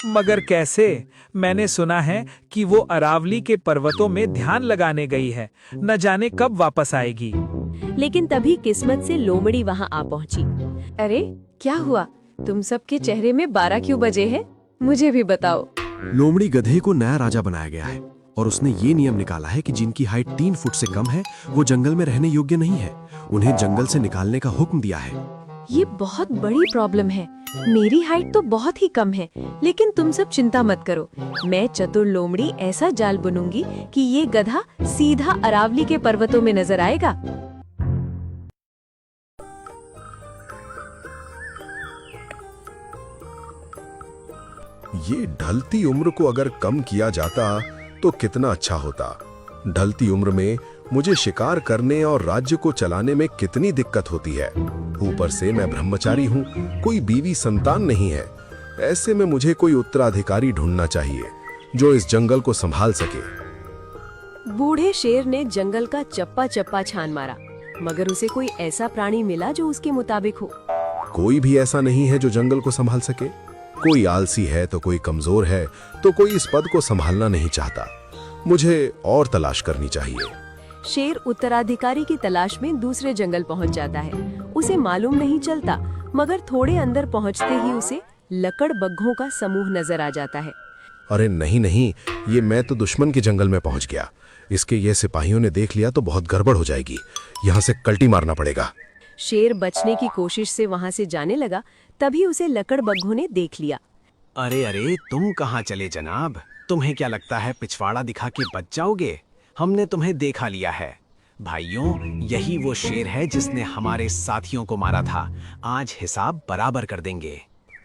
मगर कैसे? मैंने सुना है कि वो अरावली के पर्वतों में ध्यान लगाने गई है। न जाने कब वापस आएगी। लेकिन तभी किस्मत से लोमड़ी वहां आ पहुंची। अरे क्या हुआ? तुम सबके चेहरे में 12 क्यों बजे हैं? मुझे भी बताओ। लोमड़ी गधे को नया राजा बनाया गया है और उसने ये नियम निकाला है कि जिनकी हाइट 3 फुट से कम है वो जंगल में रहने योग्य नहीं है। उन्हें जंगल से निकालने का हुक्म दिया है। ये बहुत बड़ी प्रॉब्लम है। मेरी हाइट तो बहुत ही कम है, लेकिन तुम सब चिंता मत करो। मैं चतुर लोमड़ी ऐसा जाल बुनूंगी कि ये गधा सीधा अरावली के पर्वतों में नजर आएगा। ये ढलती उम्र को अगर कम किया जाता तो कितना अच्छा होता। ढलती उम्र में मुझे शिकार करने और राज्य को चलाने में कितनी दिक्कत होती है। ऊपर से मैं ब्रह्मचारी हूँ, कोई बीवी संतान नहीं है। ऐसे में मुझे कोई उत्तराधिकारी ढूंढना चाहिए जो इस जंगल को संभाल सके। बूढ़े शेर ने जंगल का चप्पा चप्पा छान मारा, मगर उसे कोई ऐसा प्राणी मिला जो उसके मुताबिक हो। कोई भी ऐसा नहीं है जो जंगल को संभाल सके। कोई आलसी है तो कोई कमजोर है तो कोई इस पद को संभालना नहीं चाहता। मुझे और तलाश करनी चाहिए। शेर उत्तराधिकारी की तलाश में दूसरे जंगल पहुंच जाता है। उसे मालूम नहीं चलता, मगर थोड़े अंदर पहुंचते ही उसे लकड़बग्घों का समूह नजर आ जाता है। अरे नहीं नहीं, ये मैं तो दुश्मन के जंगल में पहुंच गया। इसके ये सिपाहियों ने देख लिया तो बहुत गड़बड़ हो जाएगी। यहाँ से कल्टी मारना पड़ेगा। शेर बचने की कोशिश से वहां से जाने लगा, तभी उसे लकड़बग्घों ने देख लिया। अरे अरे, तुम कहाँ चले जनाब? तुम्हें क्या लगता है पिछवाड़ा दिखा के बच जाओगे? हमने तुम्हें देखा लिया है। भाइयों, यही वो शेर है जिसने हमारे साथियों को मारा था। आज हिसाब बराबर कर देंगे।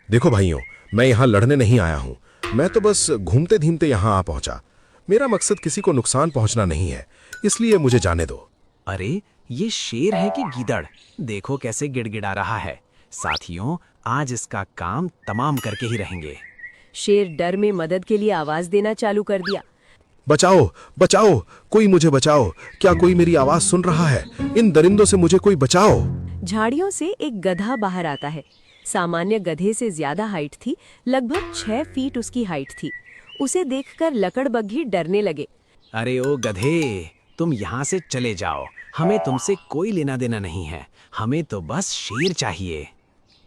देखो भाइयों, मैं यहाँ लड़ने नहीं आया हूँ। मैं तो बस घूमते घूमते यहाँ आ पहुंचा। मेरा मकसद किसी को नुकसान पहुंचना नहीं है, इसलिए मुझे जाने दो। अरे, ये शेर है कि गीदड़? देखो कैसे गिड़गिड़ा रहा है। साथियों, आज इसका काम तमाम करके ही रहेंगे। शेर डर में मदद के लिए आवाज देना चालू कर दिया। बचाओ बचाओ, कोई मुझे बचाओ। क्या कोई मेरी आवाज सुन रहा है? इन दरिंदों से मुझे कोई बचाओ। झाड़ियों से एक गधा बाहर आता है। सामान्य गधे से ज्यादा हाइट थी, लगभग 6 फीट उसकी हाइट थी। उसे देखकर लकड़बग्घी डरने लगे। अरे ओ गधे, तुम यहाँ से चले जाओ। हमें तुमसे कोई लेना देना नहीं है। हमें तो बस शेर चाहिए।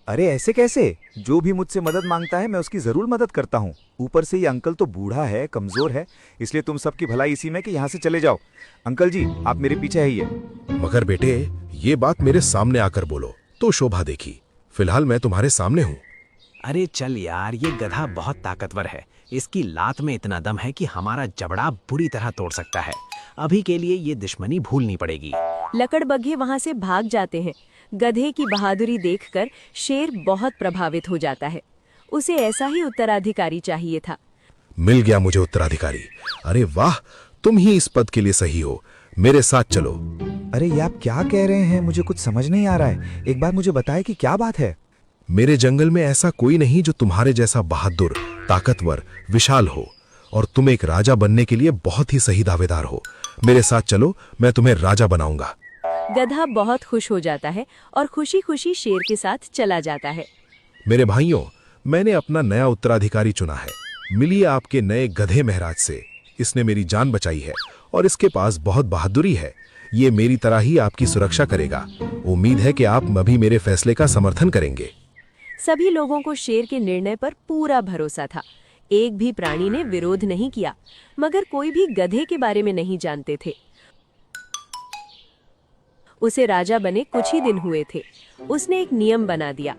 अरे ऐसे कैसे? जो भी मुझसे मदद मांगता है मैं उसकी जरूर मदद करता हूँ। ऊपर से ये अंकल तो बूढ़ा है, कमजोर है, इसलिए तुम सबकी भलाई इसी में कि यहाँ से चले जाओ। अंकल जी, आप मेरे पीछे आइए। मगर बेटे, ये बात मेरे सामने आकर बोलो तो शोभा देखी। फिलहाल मैं तुम्हारे सामने हूँ। अरे चल यार, ये गधा बहुत ताकतवर है। इसकी लात में इतना दम है कि हमारा जबड़ा बुरी तरह तोड़ सकता है। अभी के लिए ये दुश्मनी भूलनी पड़ेगी। लकड़बग्घे वहां से भाग जाते हैं। गधे की बहादुरी देखकर शेर बहुत प्रभावित हो जाता है। उसे ऐसा ही उत्तराधिकारी चाहिए था। मिल गया मुझे उत्तराधिकारी। अरे वाह, तुम ही इस पद के लिए सही हो। मेरे साथ चलो। अरे ये आप क्या कह रहे हैं? मुझे कुछ समझ नहीं आ रहा है। एक बार मुझे बताएं कि क्या बात है। मेरे जंगल में ऐसा कोई नहीं जो तुम्हारे जैसा बहादुर, ताकतवर, विशाल हो, और तुम एक राजा बनने के लिए बहुत ही सही दावेदार हो। मेरे साथ चलो, मैं तुम्हें राजा बनाऊंगा। गधा बहुत खुश हो जाता है और खुशी खुशी शेर के साथ चला जाता है। मेरे भाइयों, मैंने अपना नया उत्तराधिकारी चुना है। मिलिए आपके नए गधे महाराज से। इसने मेरी जान बचाई है और इसके पास बहुत बहादुरी है। ये मेरी तरह ही आपकी सुरक्षा करेगा। उम्मीद है कि आप अभी मेरे फैसले का समर्थन करेंगे। सभी लोगों को शेर के निर्णय पर पूरा भरोसा था। एक भी प्राणी ने विरोध नहीं किया, मगर कोई भी गधे के बारे में नहीं जानते थे। उसे राजा बने कुछ ही दिन हुए थे। उसने एक नियम बना दिया।